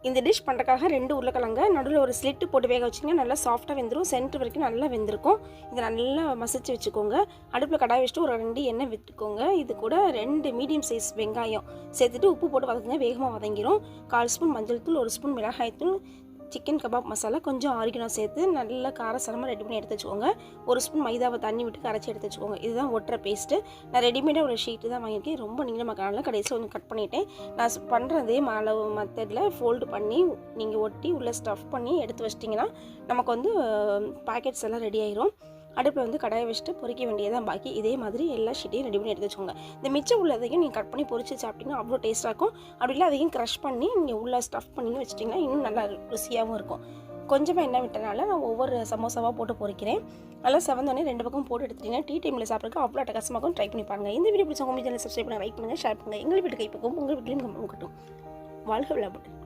இந்த டிஷ் பண்ணுறதுக்காக 2 உருளைக்கிழங்க நடுவில் ஒரு ஸ்லிட்டு போட்டு வேக வச்சிங்கன்னா நல்லா சாஃப்ட்டாக வெந்துடும். சென்டர் வரைக்கும் நல்லா வெந்திருக்கும். இதை நல்லா மசிச்சு வச்சுக்கோங்க. அடுப்பில் கடாய் வச்சுட்டு ஒரு 2 எண்ணெய் விட்டுக்கோங்க. இது கூட 2 மீடியம் சைஸ் வெங்காயம் சேர்த்துட்டு உப்பு போட்டு வதக்குங்க. வேகமாக வதங்கிடும். 1/4 ஸ்பூன் மஞ்சள் தூள், 1 ஸ்பூன் மிளகாய்த்தூள், சிக்கன் கபாப் மசாலா, கொஞ்சம் ஆரிகனோ சேர்த்து நல்லா காரசாரமாக ரெடி பண்ணி எடுத்து வச்சுக்கோங்க. 1 ஸ்பூன் மைதாவை தண்ணி விட்டு கரைச்சி எடுத்து வச்சுக்கோங்க. இதுதான் ஒட்டுற பேஸ்ட்டு. நான் ரெடிமேடாக ஒரு ஷீட்டு தான் வாங்கியிருக்கேன். ரொம்ப நீளமாக கடைசியில் கொஞ்சம் கட் பண்ணிவிட்டேன். நான் பண்ணுறதே அளவு மெத்தடில் ஃபோல்டு பண்ணி நீங்கள் ஒட்டி உள்ளே ஸ்டஃப் பண்ணி எடுத்து வச்சிட்டிங்கன்னா நமக்கு வந்து பாக்கெட்ஸ் எல்லாம் ரெடி ஆயிரும். அடுப்பில் வந்து கடாயை வச்சுட்டு பொரிக்க வேண்டியதான் பாக்கி. இதே மாதிரி எல்லா ஷீட்டையும் ரெடி பண்ணி எடுத்து வச்சுக்கோங்க. இந்த மிச்சம் உள்ளதையும் நீங்கள் கட் பண்ணி பொரிச்சு சாப்பிட்டிங்கன்னா அவ்வளோ டேஸ்ட்டாக இருக்கும். அப்படி இல்லை அதையும் க்ரஷ் பண்ணி நீங்கள் உள்ளே ஸ்டஃப் பண்ணி வச்சிட்டிங்கன்னா இன்னும் நல்லா ருசியாகவும் இருக்கும். கொஞ்சமாக எண்ணெய் விட்டனால நான் ஒவ்வொரு சமோசாவாக போட்டு பொரிக்கிறேன். நல்லா செவந்தோடனே 2 பக்கம் போட்டு எடுத்துட்டிங்கன்னா டீ டைமில் சாப்பிட்றதுக்கு அவ்வளோ அட்டகாசமாகவும் ட்ரை பண்ணி பாருங்கள். இந்த வீடியோ பிடிச்ச உங்கள் சேனல் சப்ஸ்கிரைப் பண்ணுங்கள், லைக் பண்ணுங்கள், ஷேர் பண்ணுங்கள். எங்கள் வீட்டு கைப்பக்கும் உங்கள் வீட்லேயும் கம்பம் கட்டும். வாழ்க வளமுடன்.